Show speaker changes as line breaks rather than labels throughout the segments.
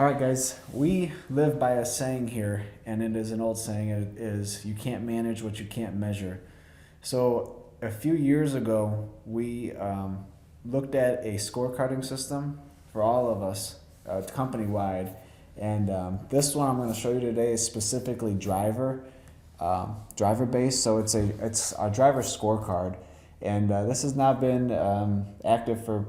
All right, guys, we live by a saying here, and it is an old saying. It is, you can't manage what you can't measure. So a few years ago, we looked at a scorecarding system for all of us, company-wide. And this one I'm going to show you today is specifically driver based. So it's our driver scorecard. And this has now been active for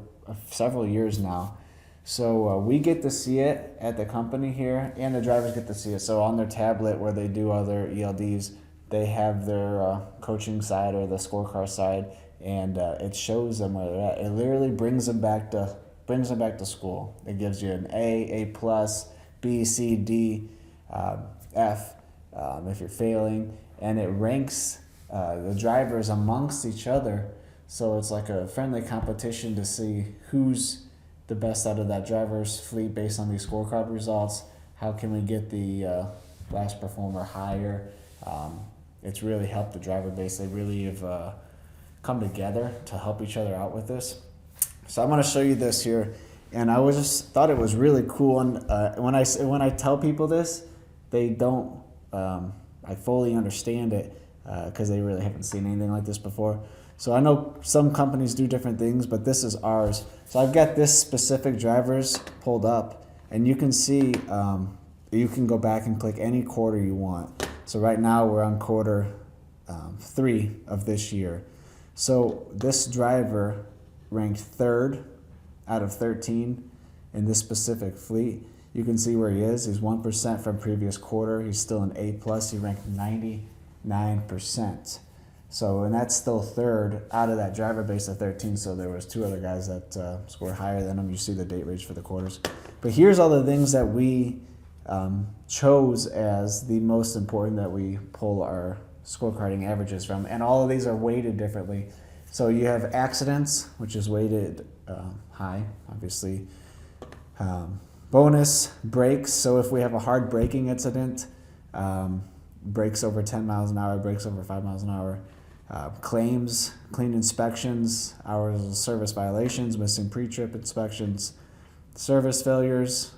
several years now. So we get to see it at the company here, and the drivers get to see it. So on their tablet where they do other ELDs, they have their coaching side or the scorecard side, and it shows them where they're at. It literally brings them back to school. It gives you an A plus, B, C, D, F if you're failing, and it ranks the drivers amongst each other. So it's like a friendly competition to see who's the best out of that driver's fleet based on these scorecard results. How can we get the last performer higher? It's really helped the driver base. They really have come together to help each other out with this. So I'm going to show you this here, and I just thought it was really cool. And when I tell people this, they don't I fully understand it because they really haven't seen anything like this before. So I know some companies do different things, but this is ours. So I've got this specific drivers pulled up, and you can see you can go back and click any quarter you want. So right now we're on quarter 3 of this year. So this driver ranked 3rd out of 13 in this specific fleet. You can see where he is. He's 1% from previous quarter. He's still an A+. He ranked 99%. So, and that's still 3rd out of that driver base of 13. So there was 2 other guys that scored higher than him. You see the date range for the quarters. But here's all the things that we chose as the most important that we pull our scorecarding averages from. And all of these are weighted differently. So you have accidents, which is weighted high, obviously. Bonus, brakes. So if we have a hard braking incident, brakes over 10 miles an hour, brakes over 5 miles an hour. Claims, clean inspections, hours of service violations, missing pre-trip inspections, service failures,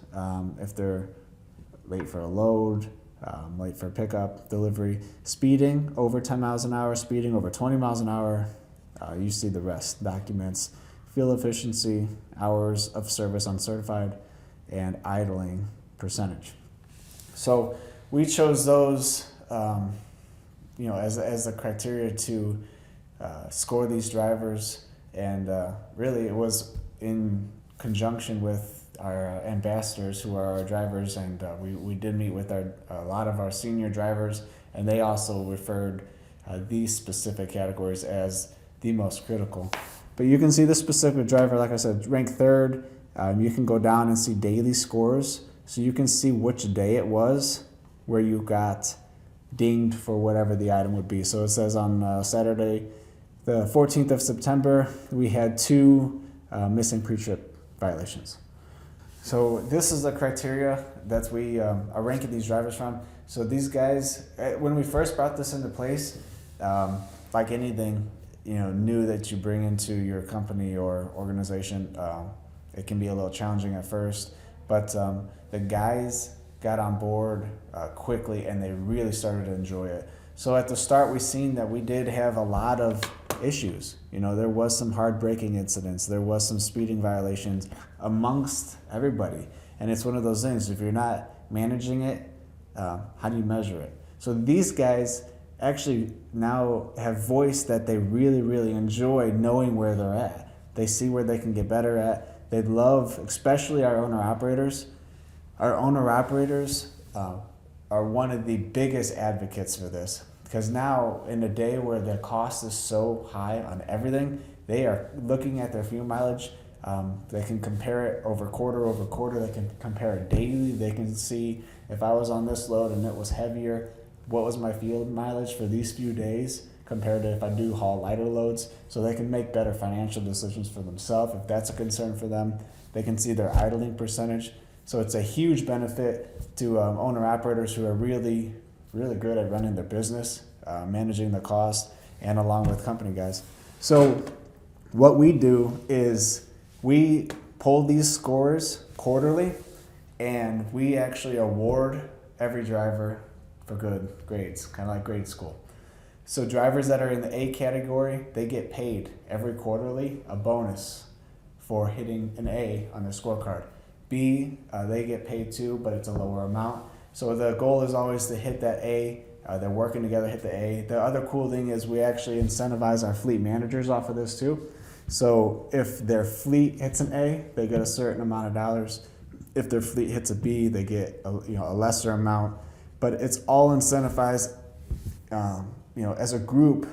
if they're late for a load, late for pickup, delivery, speeding over 10 miles an hour, speeding over 20 miles an hour, you see the rest, documents, fuel efficiency, hours of service uncertified, and idling percentage. So we chose those as a criteria to score these drivers, and really it was in conjunction with our ambassadors who are our drivers, and we did meet with a lot of our senior drivers, and they also referred these specific categories as the most critical. But you can see this specific driver, like I said, ranked 3rd. You can go down and see daily scores, so you can see which day it was where you got dinged for whatever the item would be. So it says on Saturday, the 14th of September, we had 2 missing pre-trip violations. So this is the criteria that we are ranking these drivers from. So these guys, when we first brought this into place, like anything, new that you bring into your company or organization, it can be a little challenging at first, but the guys got on board quickly, and they really started to enjoy it. So at the start, we seen that we did have a lot of issues. There was some hard braking incidents. There was some speeding violations amongst everybody. And it's one of those things, if you're not managing it, how do you measure it? So these guys actually now have voiced that they really, really enjoy knowing where they're at. They see where they can get better at. They love, especially our owner-operators. Our owner-operators are one of the biggest advocates for this, because now in a day where the cost is so high on everything, they are looking at their fuel mileage. They can compare it over quarter. They can compare it daily. They can see if I was on this load and it was heavier, what was my fuel mileage for these few days compared to if I do haul lighter loads. So they can make better financial decisions for themselves. If that's a concern for them, they can see their idling percentage. So it's a huge benefit to owner-operators who are really, really good at running their business, managing the cost, and along with company guys. So what we do is we pull these scores quarterly, and we actually award every driver for good grades, kind of like grade school. So drivers that are in the A category, they get paid every quarterly a bonus for hitting an A on their scorecard. B, they get paid too, but it's a lower amount. So the goal is always to hit that A. They're working together, hit the A. The other cool thing is we actually incentivize our fleet managers off of this too. So if their fleet hits an A, they get a certain amount of dollars. If their fleet hits a B, they get a lesser amount. But it's all incentivized, as a group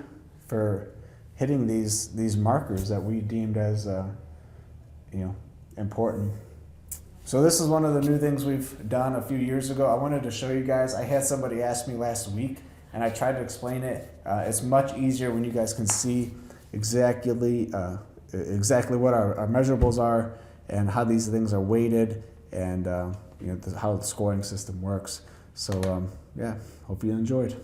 for hitting these markers that we deemed as important. So this is one of the new things we've done a few years ago. I wanted to show you guys. I had somebody ask me last week, and I tried to explain it. It's much easier when you guys can see exactly what our measurables are and how these things are weighted, and how the scoring system works. So hope you enjoyed.